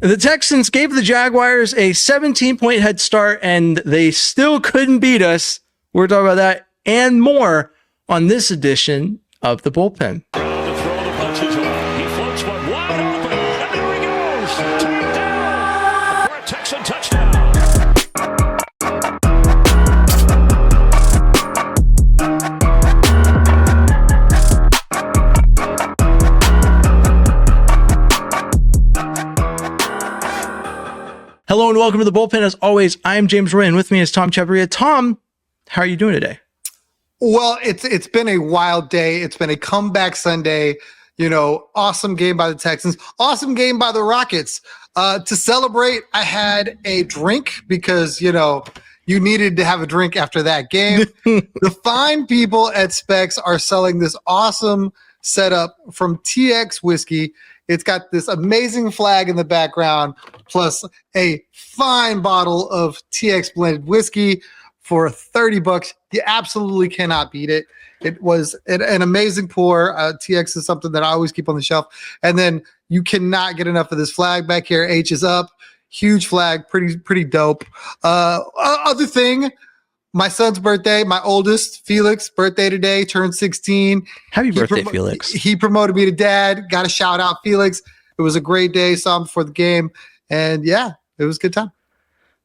The Texans gave the Jaguars a 17-point head start, and they still couldn't beat us. We're talking about that and more on this edition of the Bullpen. He floats one wide open, and there he goes. Touchdown for a Texan touchdown. Hello and welcome to the Bullpen. As always, I'm James Roy, and with me is Tom Chavarria. Tom, how are you doing today? Well, it's been a wild day. It's been a comeback Sunday. Awesome game by the Texans. Awesome game by the Rockets. To celebrate, I had a drink because, you needed to have a drink after that game. The fine people at Specs are selling this awesome setup from TX Whiskey. It's got this amazing flag in the background, plus a fine bottle of TX blended whiskey for $30. You absolutely cannot beat it. It was an amazing pour. TX is something that I always keep on the shelf. And then you cannot get enough of this flag back here. H is up. Huge flag. Pretty dope. Other thing, my son's birthday, my oldest, Felix, birthday today, turned 16. Happy birthday, Felix. He promoted me to dad. Got a shout out, Felix. It was a great day. Saw him before the game. And yeah, it was a good time.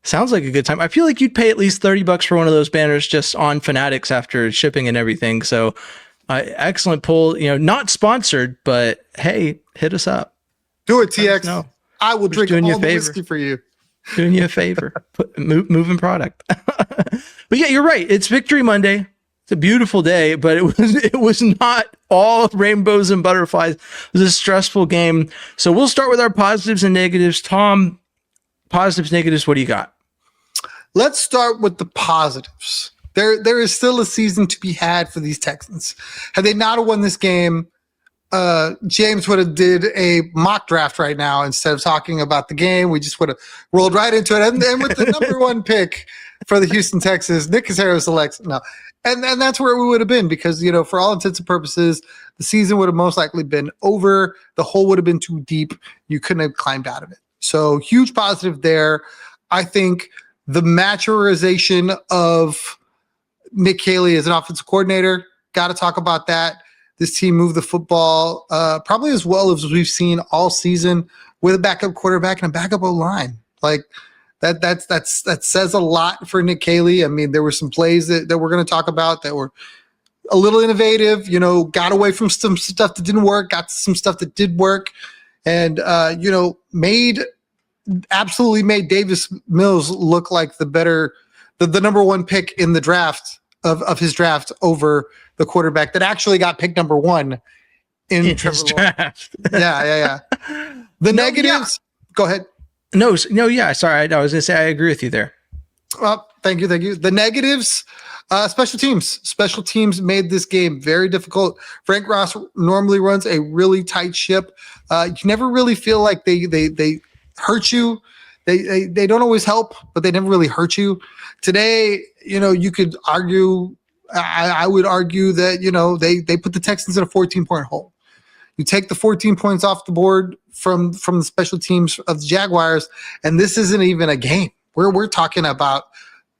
Sounds like a good time. I feel like you'd pay at least $30 for one of those banners just on Fanatics after shipping and everything. So excellent pull. Not sponsored, but hey, hit us up. Do it, TX. No. I will drink all the whiskey for you. Doing you a favor. Moving product. But yeah, you're right. It's Victory Monday. It's a beautiful day, but it was not all rainbows and butterflies. It was a stressful game. So we'll start with our positives and negatives. Tom, positives, negatives, what do you got? Let's start with the positives. There is still a season to be had for these Texans. Had they not won this game, James would have did a mock draft right now instead of talking about the game. We just would have rolled right into it. And with the number one pick for the Houston Texans, Nick Caserio selects and that's where we would have been because for all intents and purposes, the season would have most likely been over. The hole would have been too deep. You couldn't have climbed out of it. So huge positive there. I think the maturization of Nick Caley as an offensive coordinator. Got to talk about that. This team moved the football probably as well as we've seen all season with a backup quarterback and a backup O-line. Like that says a lot for Nick Caley. I mean, there were some plays that we're going to talk about that were a little innovative, got away from some stuff that didn't work, got some stuff that did work, and, absolutely made Davis Mills look like the number one pick in the draft of his draft over the quarterback that actually got picked number one in his draft. Yeah. The negatives. Go ahead. No. Yeah. Sorry. I was going to say, I agree with you there. Well, thank you. The negatives, special teams. Special teams made this game very difficult. Frank Ross normally runs a really tight ship. You never really feel like they hurt you. They don't always help, but they never really hurt you. Today, you could argue, I would argue that, they put the Texans in a 14-point hole. You take the 14 points off the board from the special teams of the Jaguars, and this isn't even a game. We're talking about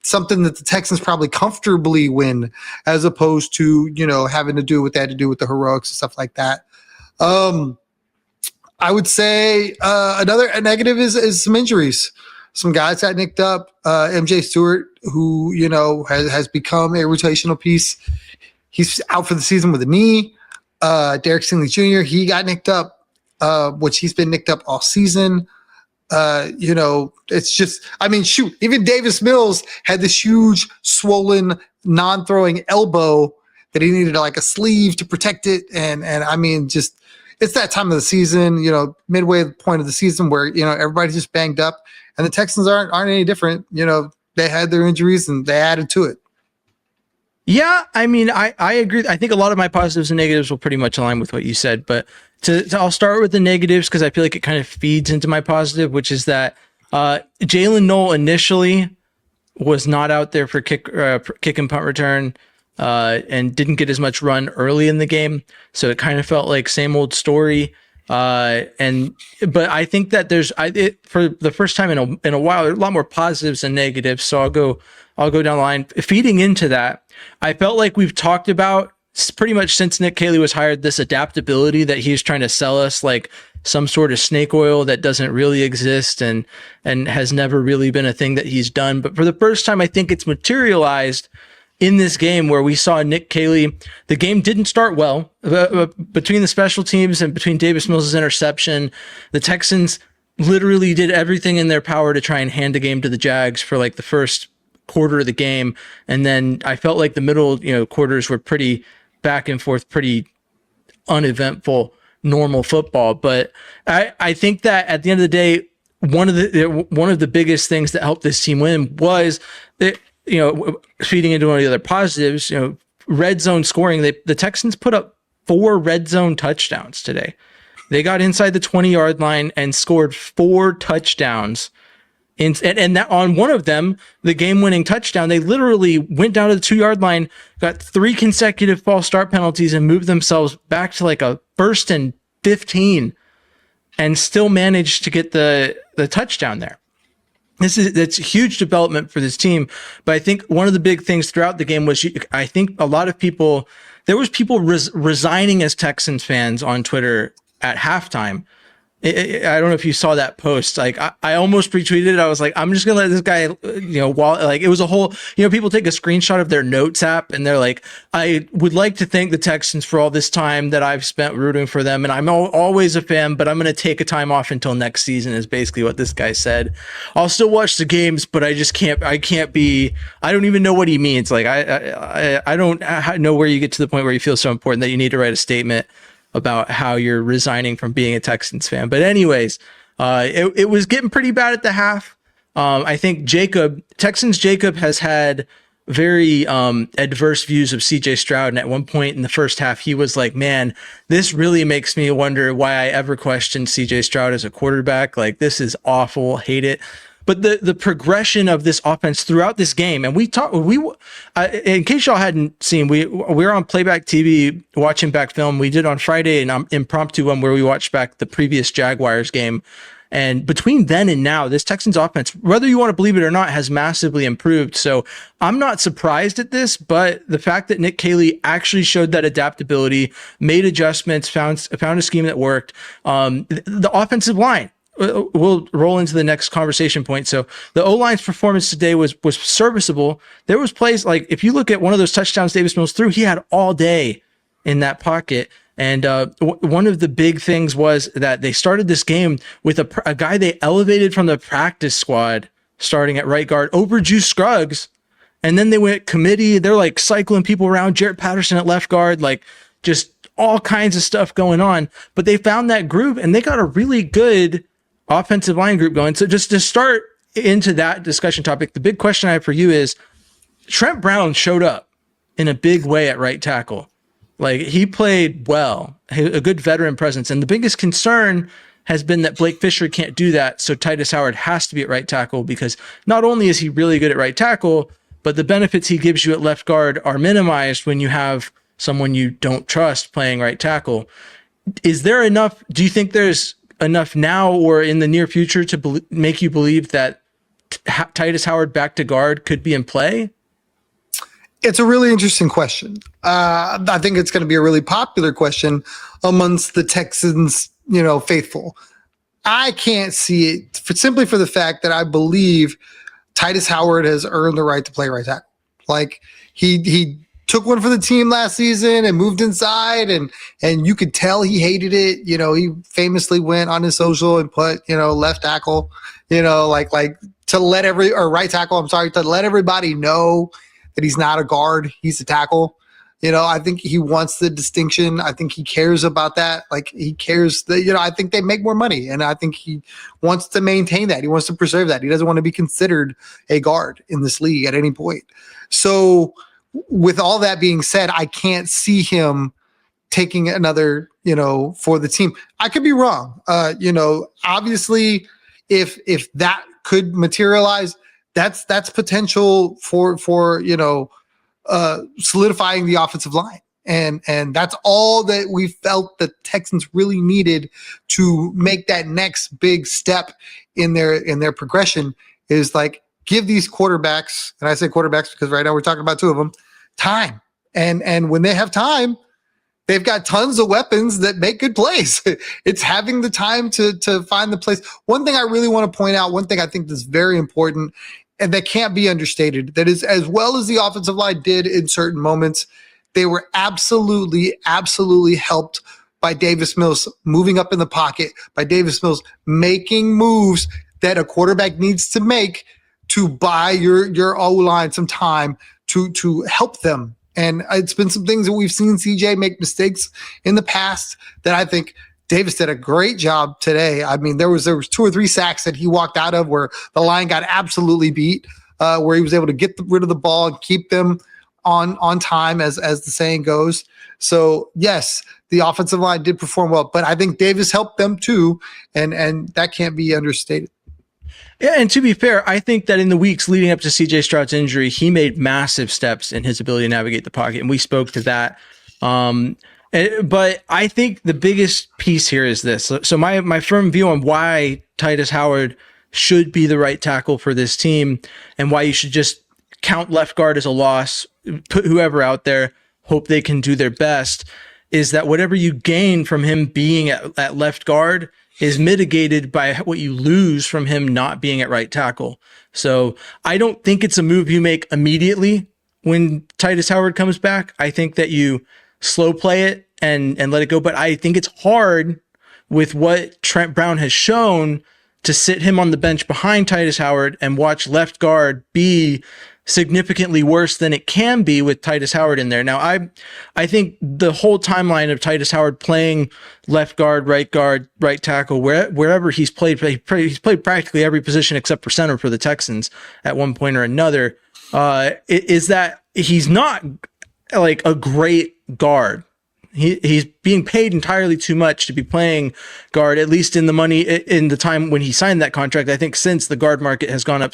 something that the Texans probably comfortably win as opposed to, having to do what they had to do with the heroics and stuff like that. I would say another negative is some injuries. Some guys got nicked up. MJ Stewart, who, has become a rotational piece. He's out for the season with a knee. Derek Stingley Jr., he got nicked up, which he's been nicked up all season. It's just, even Davis Mills had this huge swollen non-throwing elbow that he needed like a sleeve to protect it. And it's that time of the season, midway point of the season where, everybody's just banged up and the Texans aren't any different. They had their injuries and they added to it. Yeah. I agree. I think a lot of my positives and negatives will pretty much align with what you said, but I'll start with the negatives because I feel like it kind of feeds into my positive, which is that Jalen Noel initially was not out there for kick and punt return. And didn't get as much run early in the game. So it kind of felt like same old story. But I think that for the first time in a while, there's a lot more positives than negatives. So I'll go down the line. Feeding into that, I felt like we've talked about pretty much since Nick Caley was hired, this adaptability that he's trying to sell us like some sort of snake oil that doesn't really exist and has never really been a thing that he's done. But for the first time, I think it's materialized in this game where we saw Nick Caley. The game didn't start well between the special teams and between Davis Mills' interception. The Texans literally did everything in their power to try and hand the game to the Jags for like the first quarter of the game. And then I felt like the middle, quarters were pretty back and forth, pretty uneventful, normal football. But I think that at the end of the day, one of the biggest things that helped this team win was that, feeding into one of the other positives, red zone scoring. The Texans put up 4 red zone touchdowns today. They got inside the 20-yard line and scored 4 touchdowns. And that on one of them, the game-winning touchdown, they literally went down to the 2-yard line, got 3 consecutive false start penalties, and moved themselves back to like a 1st and 15, and still managed to get the touchdown there. That's a huge development for this team. But I think one of the big things throughout the game was, I think a lot of people, there was people resigning as Texans fans on Twitter at halftime. I don't know if you saw that post. Like I almost retweeted it. I was like, I'm just gonna let this guy, it was a whole, people take a screenshot of their notes app and they're like, I would like to thank the Texans for all this time that I've spent rooting for them. And I'm always a fan, but I'm going to take a time off until next season is basically what this guy said. I'll still watch the games, but I don't even know what he means. Like, I don't know where you get to the point where you feel so important that you need to write a statement about how you're resigning from being a Texans fan. But anyways, it was getting pretty bad at the half. I think Texans Jacob has had very adverse views of CJ Stroud. And at one point in the first half, he was like, man, this really makes me wonder why I ever questioned CJ Stroud as a quarterback. Like, this is awful. Hate it. But the progression of this offense throughout this game, and in case y'all hadn't seen, we were on Playback TV watching back film. We did on Friday an impromptu one where we watched back the previous Jaguars game. And between then and now, this Texans offense, whether you want to believe it or not, has massively improved. So I'm not surprised at this, but the fact that Nick Caley actually showed that adaptability, made adjustments, found a scheme that worked. The offensive line. We'll roll into the next conversation point. So the O-line's performance today was serviceable. There was plays like, if you look at one of those touchdowns Davis Mills threw, he had all day in that pocket. And one of the big things was that they started this game with a guy they elevated from the practice squad starting at right guard over Juice Scruggs. And then they went committee. They're like cycling people around. Jarrett Patterson at left guard, like just all kinds of stuff going on. But they found that groove and they got a really good offensive line group going. So just to start into that discussion topic, the big question I have for you is Trent Brown showed up in a big way at right tackle. Like, he played well, a good veteran presence. And the biggest concern has been that Blake Fisher can't do that. So Titus Howard has to be at right tackle, because not only is he really good at right tackle, but the benefits he gives you at left guard are minimized when you have someone you don't trust playing right tackle. Is there enough? Do you think there's enough now or in the near future to make you believe that Titus Howard back to guard could be in play? It's a really interesting question. I think it's going to be a really popular question amongst the Texans, faithful. I can't see it simply for the fact that I believe Titus Howard has earned the right to play right tackle. Like, he took one for the team last season and moved inside, and you could tell he hated it. He famously went on his social and put, left tackle, like to let right tackle, to let everybody know that he's not a guard, he's a tackle. I think he wants the distinction. I think he cares about that. Like, he cares that, I think they make more money, and I think he wants to maintain that. He wants to preserve that. He doesn't want to be considered a guard in this league at any point. So, with all that being said, I can't see him taking another, for the team. I could be wrong. Obviously, if that could materialize, that's potential for solidifying the offensive line And that's all that we felt the Texans really needed to make that next big step in their progression, is like, give these quarterbacks, and I say quarterbacks because right now we're talking about two of them, time. And when they have time, they've got tons of weapons that make good plays. It's having the time to find the place. One thing I really want to point out, one thing I think that's very important and that can't be understated, that is, as well as the offensive line did in certain moments, they were absolutely helped by Davis Mills moving up in the pocket, by Davis Mills making moves that a quarterback needs to make to buy your O-line some time to help them. And it's been some things that we've seen CJ make mistakes in the past that I think Davis did a great job today. I mean, there was 2 or 3 sacks that he walked out of where the line got absolutely beat, where he was able to get rid of the ball and keep them on time, as the saying goes. So yes, the offensive line did perform well, but I think Davis helped them too, and that can't be understated. Yeah, and to be fair, I think that in the weeks leading up to CJ Stroud's injury, he made massive steps in his ability to navigate the pocket, and we spoke to that. But I think the biggest piece here is this. So my firm view on why Titus Howard should be the right tackle for this team, and why you should just count left guard as a loss, put whoever out there, hope they can do their best, is that whatever you gain from him being at left guard is mitigated by what you lose from him not being at right tackle. So I don't think it's a move you make immediately when Titus Howard comes back. I think that you slow play it and let it go. But I think it's hard with what Trent Brown has shown to sit him on the bench behind Titus Howard and watch left guard be significantly worse than it can be with Titus Howard in there. Now, I think the whole timeline of Titus Howard playing left guard, right tackle, wherever he's played practically every position except for center for the Texans at one point or another, is that he's not like a great guard. He's being paid entirely too much to be playing guard, at least in the time when he signed that contract. I think since the guard market has gone up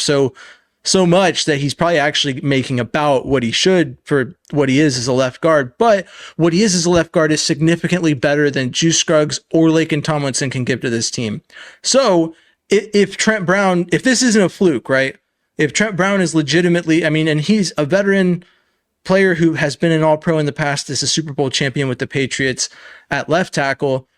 so much that he's probably actually making about what he should for what he is as a left guard. But what he is as a left guard is significantly better than Juice Scruggs or Laken Tomlinson can give to this team. So if Trent Brown, if this isn't a fluke, right? If Trent Brown is legitimately, and he's a veteran player who has been an All-Pro in the past, is a Super Bowl champion with the Patriots at left tackle.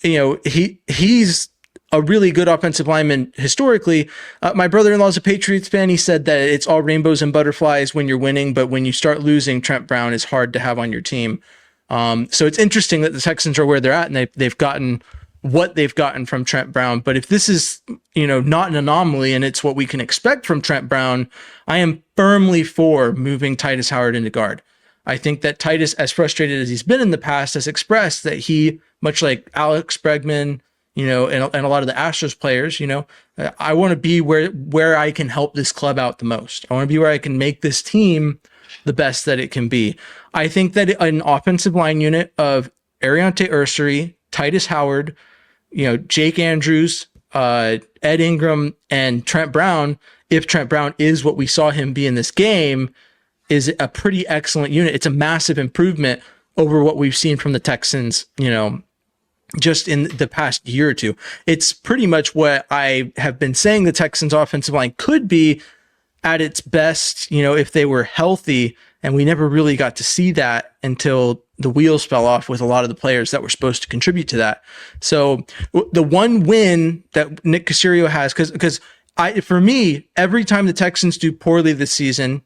He's a really good offensive lineman historically. My brother-in-law is a Patriots fan. He said that it's all rainbows and butterflies when you're winning, but when you start losing, Trent Brown is hard to have on your team. So it's interesting that the Texans are where they're at, and they've gotten what they've gotten from Trent Brown. But if this is, not an anomaly and it's what we can expect from Trent Brown, I am firmly for moving Titus Howard into guard. I think that Titus, as frustrated as he's been in the past, has expressed that he, much like Alex Bregman, and a lot of the Astros players, I want to be where I can help this club out the most. I want to be where I can make this team the best that it can be. I think that an offensive line unit of Ariante Ursary, Titus Howard, Jake Andrews, Ed Ingram, and Trent Brown, if Trent Brown is what we saw him be in this game, is a pretty excellent unit. It's a massive improvement over what we've seen from the Texans, just in the past year or two. It's pretty much what I have been saying the Texans offensive line could be at its best, if they were healthy, and we never really got to see that until the wheels fell off with a lot of the players that were supposed to contribute to that. So the one win that Nick Caserio has, because for me, every time the Texans do poorly this season,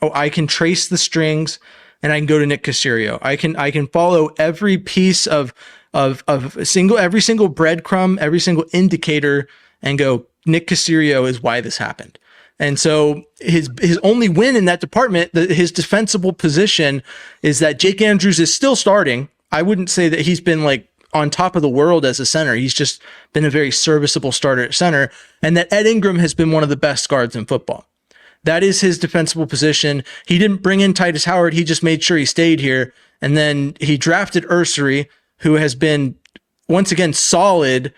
I can trace the strings and I can go to Nick Caserio. I can follow every piece of every single breadcrumb, every single indicator, and go, Nick Caserio is why this happened. And so his only win in that department, his defensible position, is that Jake Andrews is still starting. I wouldn't say that he's been like on top of the world as a center. He's just been a very serviceable starter at center. And that Ed Ingram has been one of the best guards in football. That is his defensible position. He didn't bring in Titus Howard. He just made sure he stayed here. And then he drafted Ursary, who has been, once again, solid,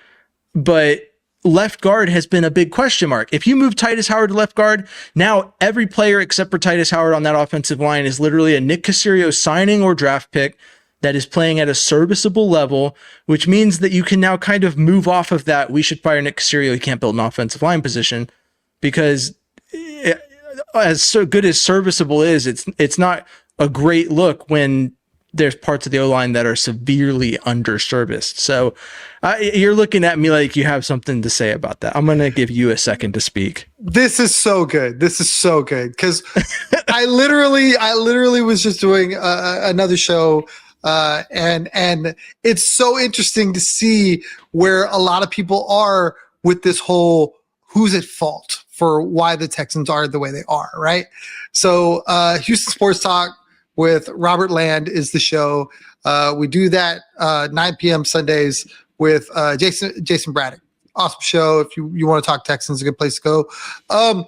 but left guard has been a big question mark. If you move Titus Howard to left guard, now every player except for Titus Howard on that offensive line is literally a Nick Caserio signing or draft pick that is playing at a serviceable level, which means that you can now kind of move off of that. We should fire Nick Caserio. He can't build an offensive line position, because as so good as serviceable is, it's not a great look when there's parts of the O-line that are severely underserviced. So you're looking at me like you have something to say about that. I'm going to give you a second to speak. This is so good. This is so good. Cause I literally was just doing another show. And it's so interesting to see where a lot of people are with this whole who's at fault for why the Texans are the way they are, right? So Houston Sports Talk with Robert Land is the show. We do that 9 p.m. Sundays with Jason Braddock. Awesome show. If you want to talk Texans, a good place to go.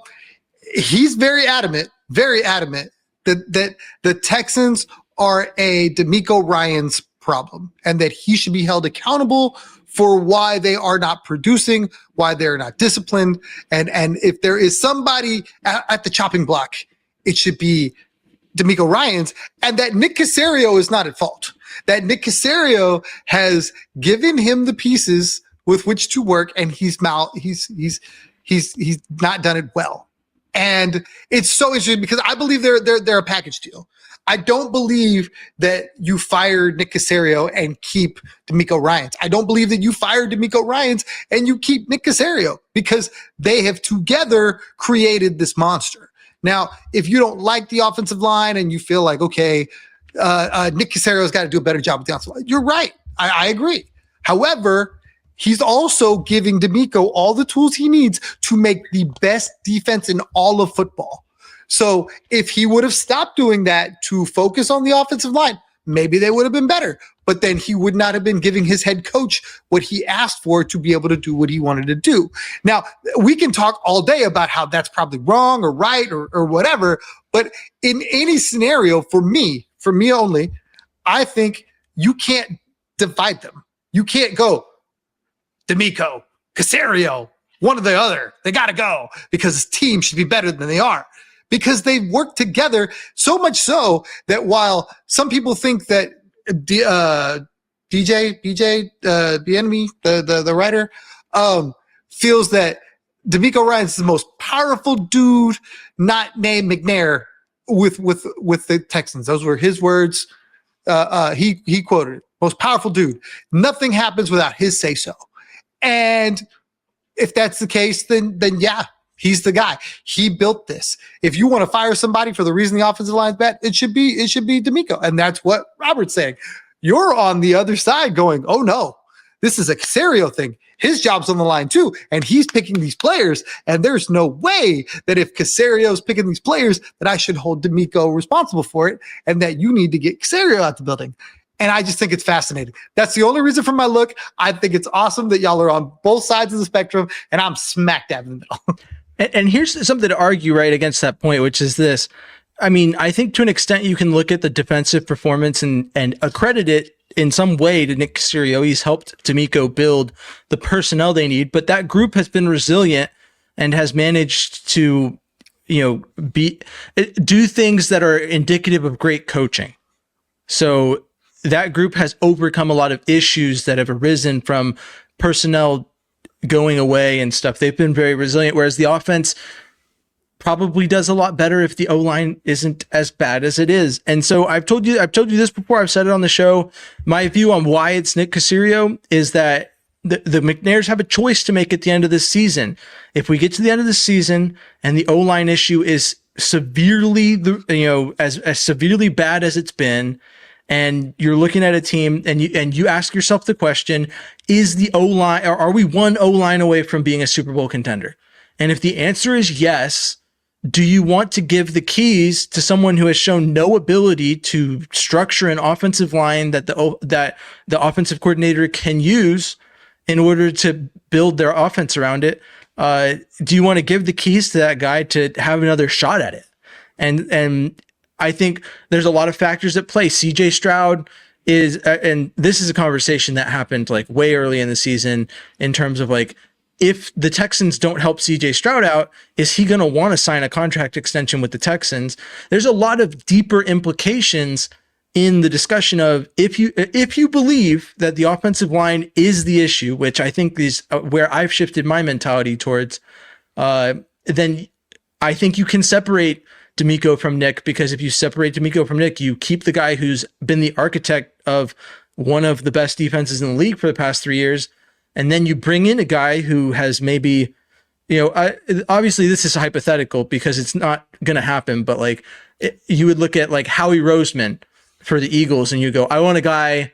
He's very adamant that the Texans are a DeMeco Ryans problem, and that he should be held accountable for why they are not producing, why they're not disciplined. And if there is somebody at the chopping block, it should be DeMeco Ryans, and that Nick Caserio is not at fault. That Nick Caserio has given him the pieces with which to work, and he's not done it well. And it's so interesting because I believe they're a package deal. I don't believe that you fire Nick Caserio and keep DeMeco Ryans. I don't believe that you fire DeMeco Ryans and you keep Nick Caserio, because they have together created this monster. Now, if you don't like the offensive line and you feel like, okay, Nick Caserio's got to do a better job with the offensive line, you're right. I agree. However, he's also giving DeMeco all the tools he needs to make the best defense in all of football. So if he would have stopped doing that to focus on the offensive line, maybe they would have been better. But then he would not have been giving his head coach what he asked for to be able to do what he wanted to do. Now, we can talk all day about how that's probably wrong or right or whatever. But in any scenario, for me only, I think you can't divide them. You can't go DeMeco, Caserio, one or the other. They got to go because his team should be better than they are. Because they work together so much so that while some people think that BJ, Bieniemy, the writer, feels that DeMeco Ryans is the most powerful dude not named McNair with the Texans. Those were his words. He quoted it. Most powerful dude. Nothing happens without his say so. And if that's the case, then yeah. He's the guy. He built this. If you want to fire somebody for the reason the offensive line's bad, it should be DeMeco. And that's what Robert's saying. You're on the other side going, oh no, this is a Caserio thing. His job's on the line too. And he's picking these players. And there's no way that if Caserio's picking these players that I should hold DeMeco responsible for it, and that you need to get Caserio out the building. And I just think it's fascinating. That's the only reason for my look. I think it's awesome that y'all are on both sides of the spectrum, and I'm smack dab in the middle. And here's something to argue right against that point, which is this. I mean, I think to an extent you can look at the defensive performance and accredit it in some way to Nick Caserio. He's helped DeMeco build the personnel they need, but that group has been resilient and has managed to, do things that are indicative of great coaching. So that group has overcome a lot of issues that have arisen from personnel going away and stuff. They've been very resilient, whereas the offense probably does a lot better if the O-line isn't as bad as it is. And so I've told you this before. I've said it on the show. My view on why it's Nick Caserio is that the McNairs have a choice to make at the end of this season. If we get to the end of the season and the O-line issue is severely, as severely bad as it's been, and you're looking at a team and you ask yourself the question, is the O-line, or are we one O-line away from being a Super Bowl contender? And if the answer is yes, do you want to give the keys to someone who has shown no ability to structure an offensive line that the offensive coordinator can use in order to build their offense around it? Do you want to give the keys to that guy to have another shot at it? And I think there's a lot of factors at play. CJ Stroud is, and this is a conversation that happened like way early in the season in terms of like, if the Texans don't help CJ Stroud out, is he going to want to sign a contract extension with the Texans? There's a lot of deeper implications in the discussion of if you believe that the offensive line is the issue, which I think is where I've shifted my mentality towards, then I think you can separate D'Amico from Nick, because if you separate D'Amico from Nick, you keep the guy who's been the architect of one of the best defenses in the league for the past 3 years. And then you bring in a guy who has maybe, obviously this is hypothetical because it's not going to happen, but like you would look at like Howie Roseman for the Eagles and you go, I want a guy,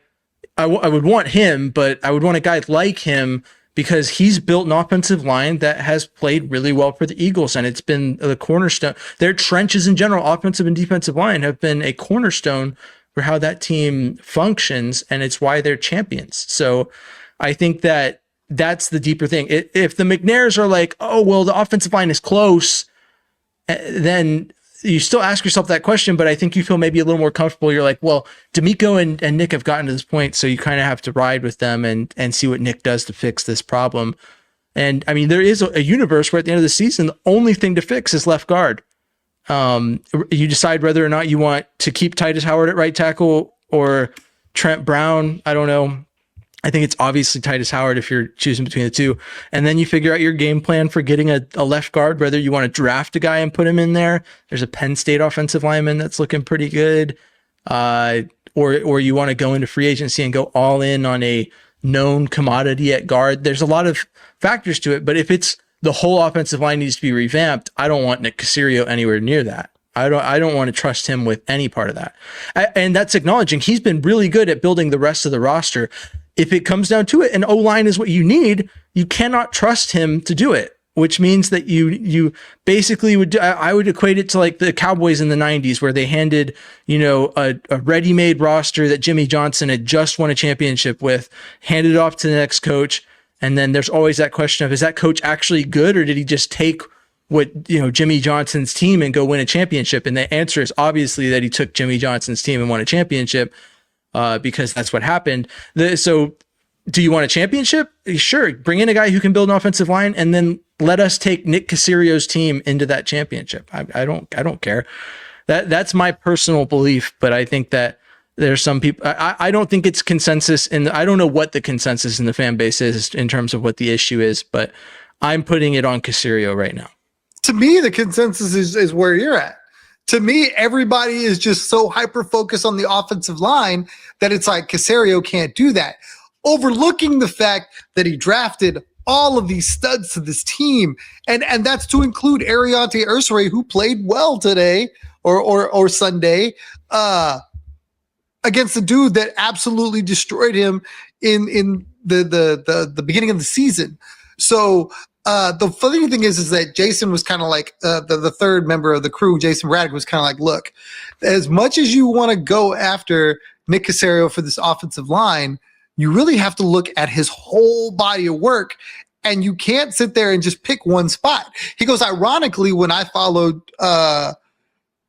I would want him, but I would want a guy like him because he's built an offensive line that has played really well for the Eagles. And it's been the cornerstone. Their trenches in general, offensive and defensive line, have been a cornerstone for how that team functions. And it's why they're champions. So I think that that's the deeper thing. If the McNairs are like, oh, well, the offensive line is close, then you still ask yourself that question, but I think you feel maybe a little more comfortable. You're like, well, D'Amico and Nick have gotten to this point, so you kind of have to ride with them and see what Nick does to fix this problem. And I mean, there is a universe where at the end of the season, the only thing to fix is left guard. You decide whether or not you want to keep Titus Howard at right tackle or Trent Brown. I don't know. I think it's obviously Titus Howard if you're choosing between the two. And then you figure out your game plan for getting a left guard, whether you want to draft a guy and put him in there. There's a Penn State offensive lineman that's looking pretty good. Or you want to go into free agency and go all in on a known commodity at guard. There's a lot of factors to it, but if it's the whole offensive line needs to be revamped, I don't want Nick Caserio anywhere near that. I don't want to trust him with any part of that. And that's acknowledging he's been really good at building the rest of the roster. If it comes down to it and O-line is what you need, you cannot trust him to do it, which means that you basically would I would equate it to like the Cowboys in the 90s where they handed, a ready-made roster that Jimmy Johnson had just won a championship with, handed it off to the next coach. And then there's always that question of, is that coach actually good, or did he just take what, Jimmy Johnson's team and go win a championship? And the answer is obviously that he took Jimmy Johnson's team and won a championship. Because that's what happened. So do you want a championship? Sure. Bring in a guy who can build an offensive line and then let us take Nick Caserio's team into that championship. I don't care. That's my personal belief, but I think that there's some people, I don't think it's consensus, and I don't know what the consensus in the fan base is in terms of what the issue is, but I'm putting it on Caserio right now. To me, the consensus is where you're at. To me, everybody is just so hyper-focused on the offensive line that it's like Caserio can't do that. Overlooking the fact that he drafted all of these studs to this team. And that's to include Ariante Ursary, who played well today or Sunday against a dude that absolutely destroyed him in the beginning of the season. So the funny thing is that Jason was kind of like the third member of the crew. Jason Braddock was kind of like, look, as much as you want to go after Nick Caserio for this offensive line, you really have to look at his whole body of work, and you can't sit there and just pick one spot. He goes, ironically, when I followed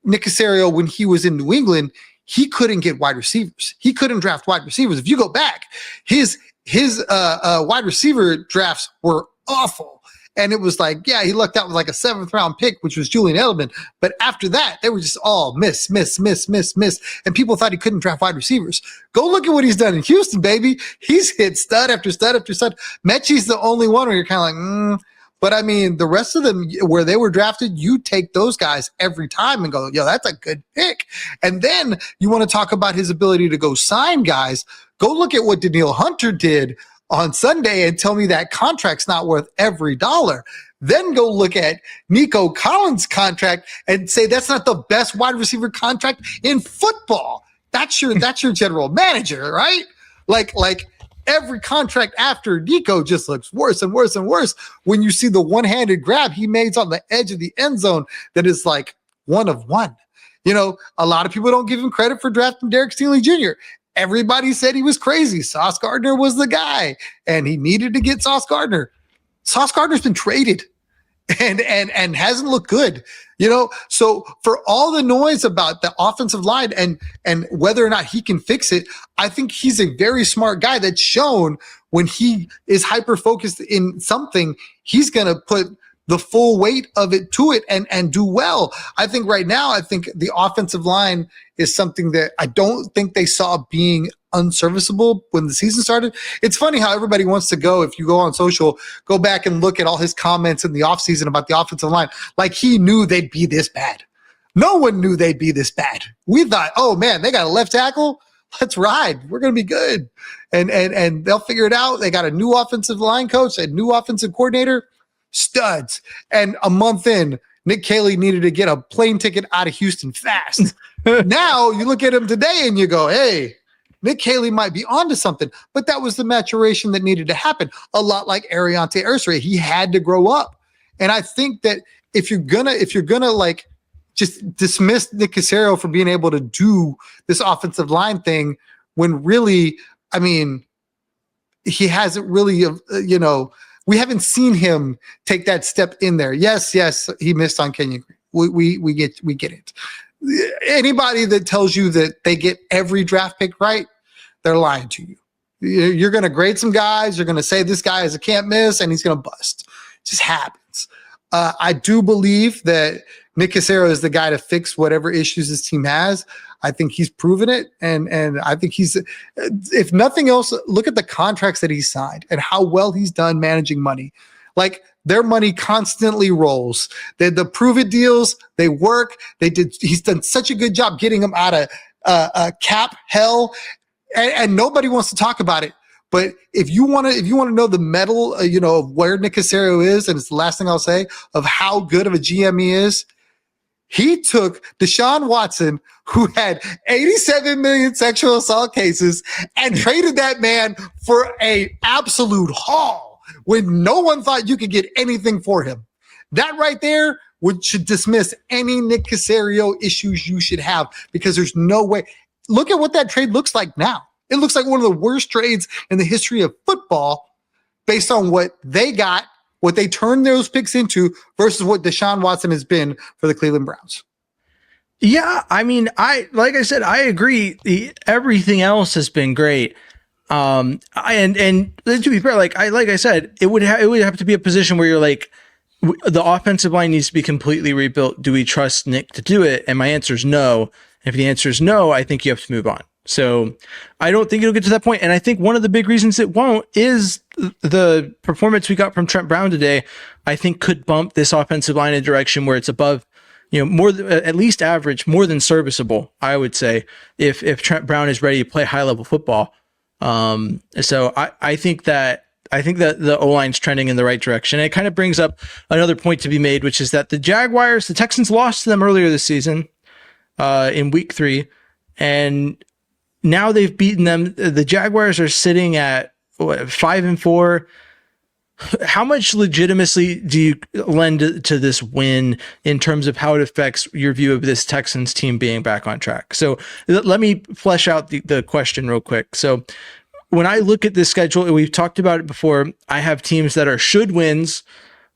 Nick Caserio when he was in New England, he couldn't get wide receivers. He couldn't draft wide receivers. If you go back, his wide receiver drafts were awful. And it was like, yeah, he lucked out with like a 7th round pick, which was Julian Edelman. But after that, they were just all miss. And people thought he couldn't draft wide receivers. Go look at what he's done in Houston, baby. He's hit stud after stud after stud. Mechie's the only one where you're kind of like, But I mean, the rest of them where they were drafted, you take those guys every time and go, yo, that's a good pick. And then you want to talk about his ability to go sign guys. Go look at what Danielle Hunter did on Sunday and tell me that contract's not worth every dollar. Then go look at Nico Collins' contract and say that's not the best wide receiver contract in football. That's your general manager, right? Like every contract after Nico just looks worse and worse and worse when you see the one-handed grab he made on the edge of the end zone that is like one of one. A lot of people don't give him credit for drafting Derek Stingley Jr. Everybody said he was crazy. Sauce Gardner was the guy, and he needed to get Sauce Gardner. Sauce Gardner's been traded. and hasn't looked good. So for all the noise about the offensive line and whether or not he can fix it, I think he's a very smart guy that's shown when he is hyper focused in something, he's going to put the full weight of it to it and do well. I think right now, the offensive line is something that I don't think they saw being unserviceable when the season started. It's funny how everybody wants to go, if you go on social, go back and look at all his comments in the offseason about the offensive line, like he knew they'd be this bad. No one knew they'd be this bad. We thought, oh man, they got a left tackle. Let's ride. We're going to be good. And they'll figure it out. They got a new offensive line coach, a new offensive coordinator, studs. And a month in, Nick Caley needed to get a plane ticket out of Houston fast. Now you look at him today and you go, hey, Nick Caley might be onto something, but that was the maturation that needed to happen. A lot like Ariante Ursary, he had to grow up. And I think that if you're gonna like just dismiss Nick Caserio for being able to do this offensive line thing, when really, I mean, he hasn't really, we haven't seen him take that step in there. Yes, he missed on Kenyon Green. We get it. Anybody that tells you that they get every draft pick right, they're lying to you. You're going to grade some guys. You're going to say this guy is a can't miss, and he's going to bust. It just happens. I do believe that Nick Caserio is the guy to fix whatever issues his team has. I think he's proven it, and I think he's, if nothing else, look at the contracts that he signed and how well he's done managing money. Like, their money constantly rolls. The prove it deals, they work. He's done such a good job getting them out of cap hell, and nobody wants to talk about it. But if you want to know the metal, of where Nick Caserio is, and it's the last thing I'll say of how good of a GM he is, he took Deshaun Watson, who had 87 million sexual assault cases, and traded that man for a absolute haul when no one thought you could get anything for him. That right there should dismiss any Nick Caserio issues you should have, because there's no way. Look at what that trade looks like now. It looks like one of the worst trades in the history of football based on what they got, what they turned those picks into versus what Deshaun Watson has been for the Cleveland Browns. Yeah, I mean, like I said, I agree. Everything else has been great. And to be fair, like I said, it would have to be a position where you're like, the offensive line needs to be completely rebuilt. Do we trust Nick to do it? And my answer is no. If the answer is no, I think you have to move on. So I don't think it'll get to that point. And I think one of the big reasons it won't is the performance we got from Trent Brown today. I think could bump this offensive line in a direction where it's above, more at least average, more than serviceable, I would say, if Trent Brown is ready to play high level football. So I think that the O-line's trending in the right direction. And it kind of brings up another point to be made, which is that the Texans lost to them earlier this season, in week 3. And now they've beaten them. The Jaguars are sitting at 5-4. How much legitimacy do you lend to this win in terms of how it affects your view of this Texans team being back on track? So let me flesh out the question real quick. So when I look at this schedule, and we've talked about it before, I have teams that are should wins,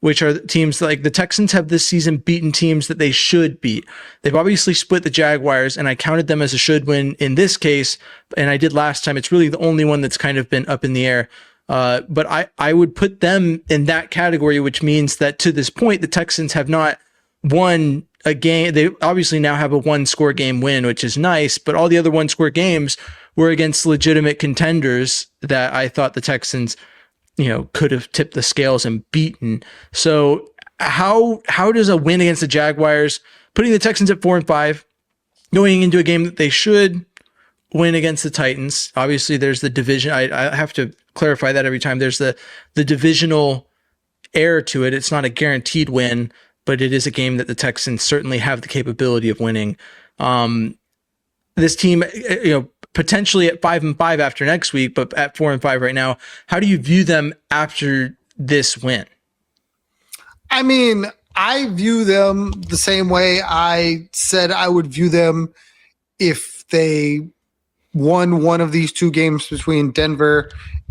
which are teams like the Texans have this season beaten teams that they should beat. They've obviously split the Jaguars, and I counted them as a should win in this case, and I did last time. It's really the only one that's kind of been up in the air. But I would put them in that category, which means that to this point, the Texans have not won a game. They obviously now have a 1-score game win, which is nice, but all the other 1-score games were against legitimate contenders that I thought the Texans, could have tipped the scales and beaten. So how does a win against the Jaguars, putting the Texans at 4-5, going into a game that they should win against the Titans? Obviously, there's the division. I have to clarify that every time. There's the divisional air to it. It's not a guaranteed win, but it is a game that the Texans certainly have the capability of winning. This team, potentially at 5-5 after next week, but at 4-5 right now. How do you view them after this win? I mean, I view them the same way I said I would view them if they won one of these 2 games between Denver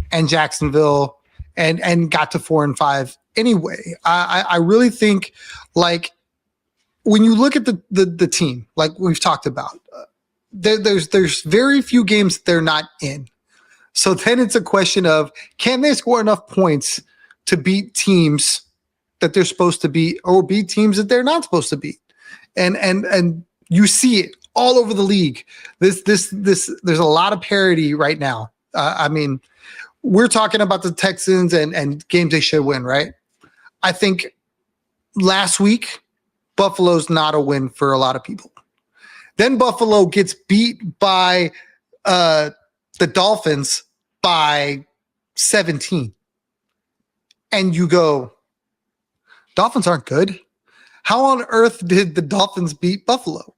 and Jacksonville and got to 4-5. anyway. I really think, like, when you look at the team, like we've talked about, there's very few games that they're not in. So then it's a question of, can they score enough points to beat teams that they're supposed to beat, or beat teams that they're not supposed to beat? And you see it all over the league. There's a lot of parity right now. I mean, we're talking about the Texans and games they should win, right? I think last week, Buffalo's not a win for a lot of people. Then Buffalo gets beat by the Dolphins by 17. And you go, Dolphins aren't good. How on earth did the Dolphins beat Buffalo?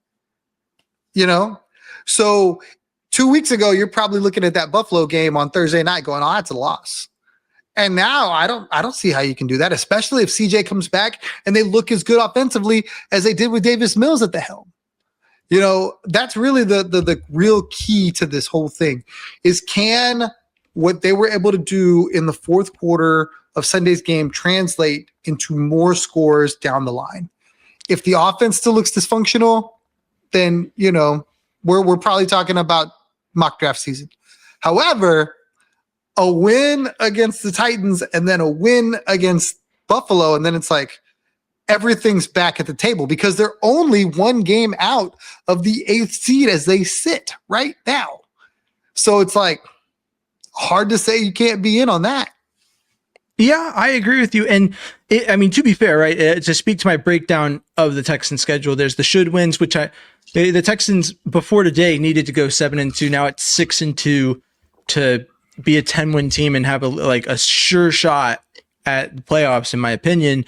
You know? So 2 weeks ago, you're probably looking at that Buffalo game on Thursday night going, oh, that's a loss. And now I don't see how you can do that, especially if CJ comes back and they look as good offensively as they did with Davis Mills at the helm. You know, that's really the real key to this whole thing is, can what they were able to do in the fourth quarter of Sunday's game translate into more scores down the line? If the offense still looks dysfunctional, then, you know, we're probably talking about mock draft season. However, a win against the Titans and then a win against Buffalo, and then it's like everything's back at the table because they're only one game out of the 8th seed as they sit right now. So it's like hard to say you can't be in on that. Yeah, I agree with you. And I mean, to be fair, right, to speak to my breakdown of the Texans schedule, there's the should wins, which the Texans before today needed to go 7-2. Now it's 6-2 to be a 10-win team and have a sure shot at the playoffs, in my opinion.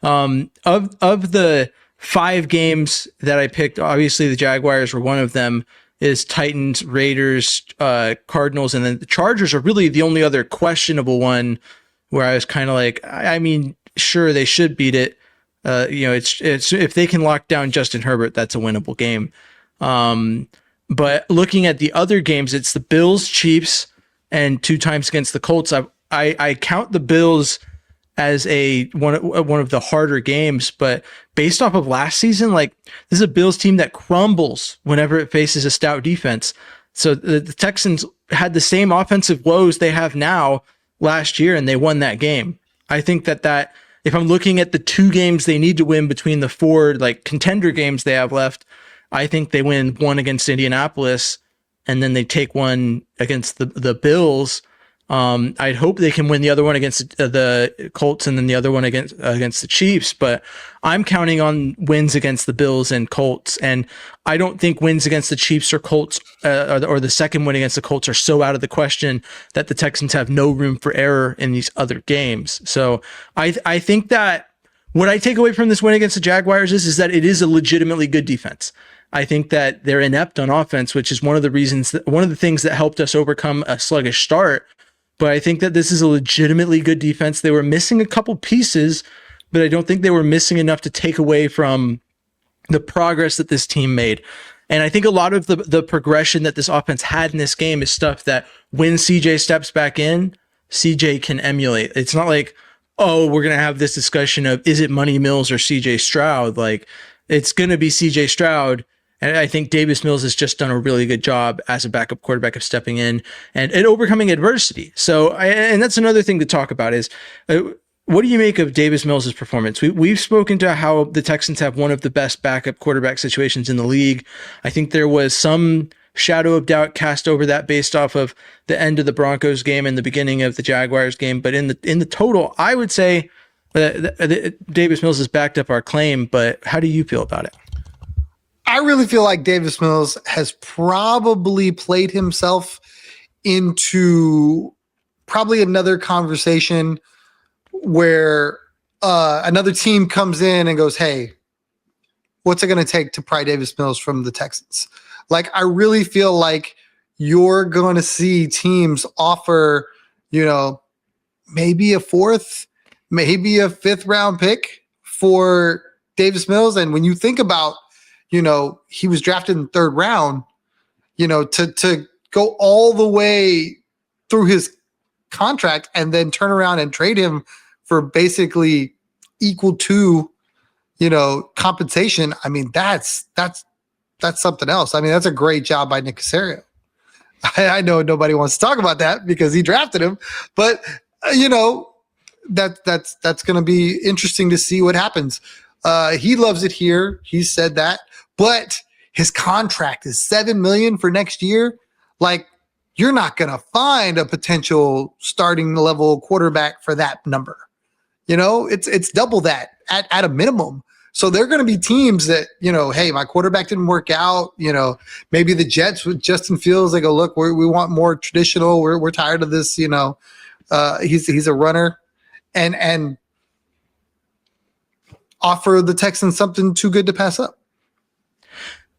Of the 5 games that I picked, obviously the Jaguars were one of them. Is Titans, Raiders, Cardinals, and then the Chargers are really the only other questionable one where I was kind of like, I mean, sure, they should beat it. You know, it's if they can lock down Justin Herbert, that's a winnable game. But looking at the other games, it's the Bills, Chiefs, and 2 times against the Colts. I count the Bills as one of the harder games, but based off of last season, like, this is a Bills team that crumbles whenever it faces a stout defense. So the Texans had the same offensive woes they have now last year, and they won that game. I think that if I'm looking at the 2 games they need to win between the 4 like contender games they have left, I think they win one against Indianapolis, and then they take one against the Bills. I'd hope they can win the other one against the Colts and then the other one against the Chiefs, but I'm counting on wins against the Bills and Colts. And I don't think wins against the Chiefs or Colts or the second win against the Colts are so out of the question that the Texans have no room for error in these other games. So I think that what I take away from this win against the Jaguars is that it is a legitimately good defense. I think that they're inept on offense, which is one of the things that helped us overcome a sluggish start. But I think that this is a legitimately good defense. They were missing a couple pieces, but I don't think they were missing enough to take away from the progress that this team made. And I think a lot of the progression that this offense had in this game is stuff that when CJ steps back in, CJ can emulate. It's not like, oh, we're going to have this discussion of, is it Money Mills or CJ Stroud? Like, it's going to be CJ Stroud. And I think Davis Mills has just done a really good job as a backup quarterback of stepping in and overcoming adversity. So, and that's another thing to talk about is, what do you make of Davis Mills' performance? We've spoken to how the Texans have one of the best backup quarterback situations in the league. I think there was some shadow of doubt cast over that based off of the end of the Broncos game and the beginning of the Jaguars game. But in the total, I would say that Davis Mills has backed up our claim. But how do you feel about it? I really feel like Davis Mills has probably played himself into probably another conversation where another team comes in and goes, hey, what's it going to take to pry Davis Mills from the Texans? Like, I really feel like you're going to see teams offer, you know, maybe a 4th, maybe a 5th round pick for Davis Mills. And when you think about, you know, he was drafted in the 3rd round, you know, to go all the way through his contract and then turn around and trade him for basically equal to, compensation. I mean, that's something else. I mean, that's a great job by Nick Caserio. I know nobody wants to talk about that because he drafted him, but that's going to be interesting to see what happens. He loves it here. He said that, but his contract is $7 million for next year. Like, you're not going to find a potential starting level quarterback for that number. It's double that at a minimum. So there are going to be teams that, hey, my quarterback didn't work out. Maybe the Jets with Justin Fields, they go, look, we want more traditional. We're tired of this. He's a runner, and offer the Texans something too good to pass up.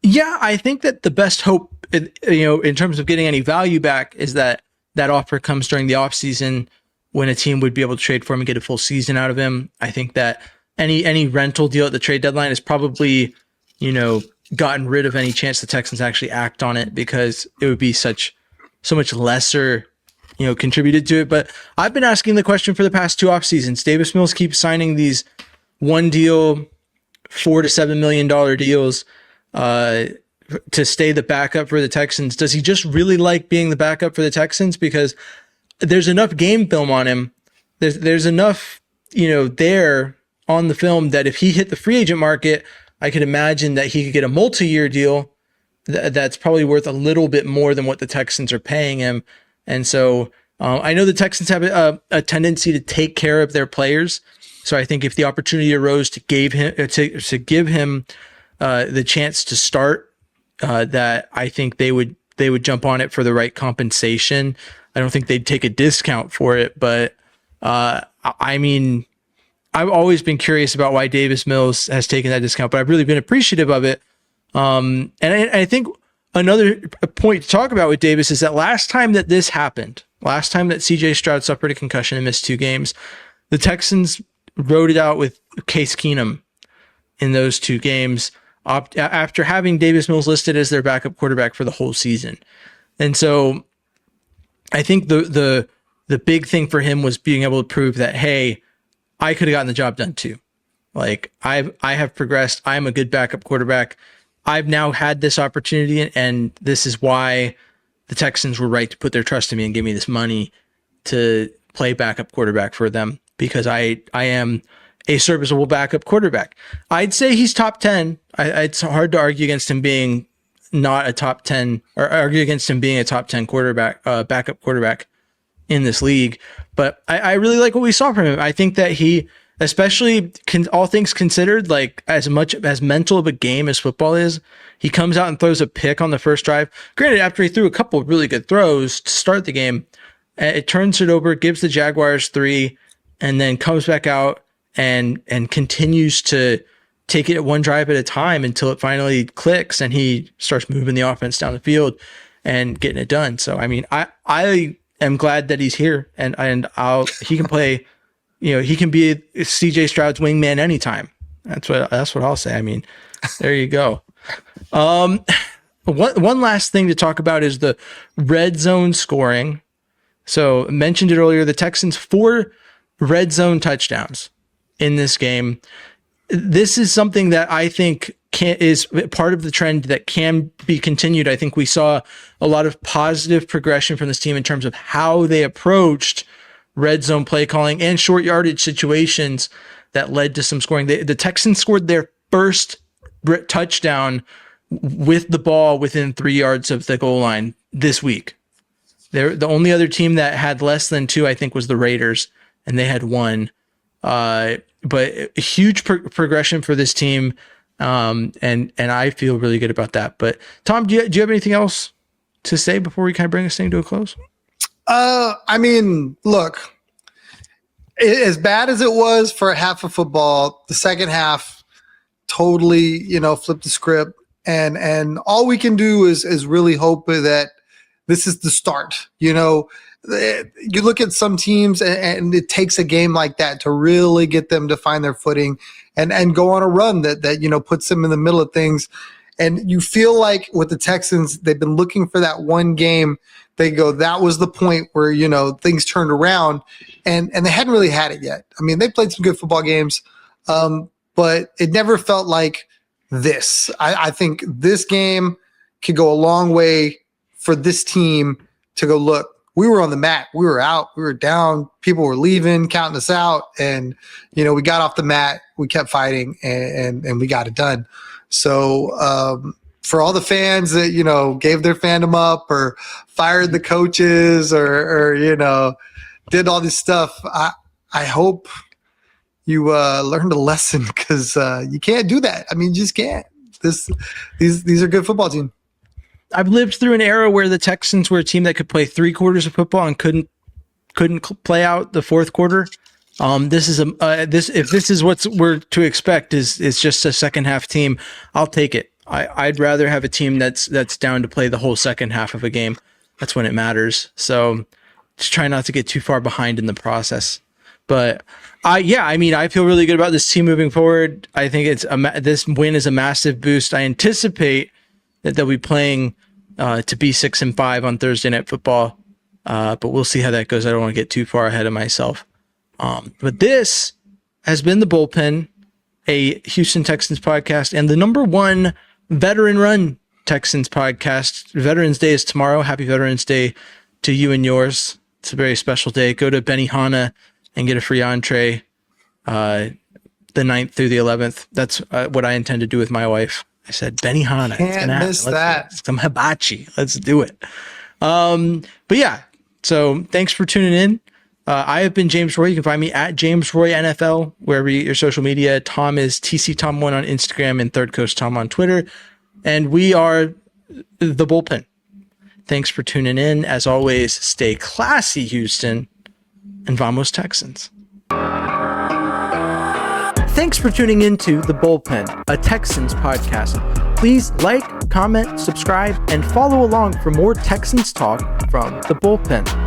Yeah, I think that the best hope, in terms of getting any value back, is that offer comes during the offseason when a team would be able to trade for him and get a full season out of him. I think that any rental deal at the trade deadline is probably, gotten rid of any chance the Texans actually act on it, because it would be so much lesser, contributed to it. But I've been asking the question for the past 2 off seasons. Davis Mills keeps signing these one deal, $4 to $7 million deals to stay the backup for the Texans. Does he just really like being the backup for the Texans? Because there's enough game film on him. There's enough, there on the film that if he hit the free agent market, I could imagine that he could get a multi-year deal that's probably worth a little bit more than what the Texans are paying him. And so I know the Texans have a tendency to take care of their players. So I think if the opportunity arose to give him the chance to start, that I think they would jump on it for the right compensation. I don't think they'd take a discount for it, but I mean, I've always been curious about why Davis Mills has taken that discount, but I've really been appreciative of it. And I think another point to talk about with Davis is that last time that this happened, last time that CJ Stroud suffered a concussion and missed 2 games, the Texans rode it out with Case Keenum in those 2 games after having Davis Mills listed as their backup quarterback for the whole season. And so I think the big thing for him was being able to prove that, hey, I could have gotten the job done too. Like, I have progressed. I'm a good backup quarterback. I've now had this opportunity, and this is why the Texans were right to put their trust in me and give me this money to play backup quarterback for them, because I am a serviceable backup quarterback. I'd say he's top 10. It's hard to argue against him being not a top 10, or argue against him being a top 10 quarterback, backup quarterback in this league. But I really like what we saw from him. I think that he, especially all things considered, like as much as mental of a game as football is, he comes out and throws a pick on the first drive. Granted, after he threw a couple of really good throws to start the game, it turns it over, gives the Jaguars 3, and then comes back out and continues to take it one drive at a time until it finally clicks and he starts moving the offense down the field and getting it done. So, I mean, I am glad that he's here, and he can play, he can be CJ Stroud's wingman anytime. That's what I'll say. I mean, there you go. One last thing to talk about is the red zone scoring. So I mentioned it earlier, the Texans 4 red zone touchdowns in this game. This is something that I think is part of the trend that can be continued. I think we saw a lot of positive progression from this team in terms of how they approached red zone play calling and short yardage situations that led to some scoring. The Texans scored their first touchdown with the ball within 3 yards of the goal line this week. The only other team that had less than 2, I think, was the Raiders, and they had 1. But a huge progression for this team, and I feel really good about that. But Tom, do you have anything else to say before we kind of bring this thing to a close? I mean, look, as bad as it was for half of football, the second half totally, flipped the script, and all we can do is really hope that this is the start. You look at some teams and it takes a game like that to really get them to find their footing and go on a run that puts them in the middle of things. And you feel like with the Texans, they've been looking for that one game. They go, that was the point where, things turned around, and they hadn't really had it yet. I mean, they played some good football games, but it never felt like this. I think this game could go a long way for this team to go, look, we were on the mat. We were out. We were down. People were leaving, counting us out. And, we got off the mat. We kept fighting, and we got it done. So for all the fans that, gave their fandom up or fired the coaches or did all this stuff, I hope you learned a lesson, because you can't do that. I mean, you just can't. These are good football teams. I've lived through an era where the Texans were a team that could play 3 quarters of football and couldn't play out the fourth quarter. If this is what we're to expect is just a second half team, I'll take it. I'd rather have a team that's down to play the whole second half of a game. That's when it matters. So just try not to get too far behind in the process. But I feel really good about this team moving forward. I think this win is a massive boost. I anticipate that they'll be playing to be 6-5 on Thursday Night Football, but we'll see how that goes. I don't want to get too far ahead of myself. But this has been The Bullpen, a Houston Texans podcast, and the #1 veteran-run Texans podcast. Veterans Day is tomorrow. Happy Veterans Day to you and yours. It's a very special day. Go to Benihana and get a free entree the 9th through the 11th. That's what I intend to do with my wife. I said, Benihana. Can't miss that. Some hibachi. Let's do it. But yeah, so thanks for tuning in. I have been James Roy. You can find me at James Roy NFL, wherever your social media. Tom is TC Tom1 on Instagram and Third Coast Tom on Twitter. And we are The Bullpen. Thanks for tuning in. As always, stay classy, Houston, and vamos Texans. Thanks for tuning into The Bullpen, a Texans podcast. Please like, comment, subscribe, and follow along for more Texans talk from The Bullpen.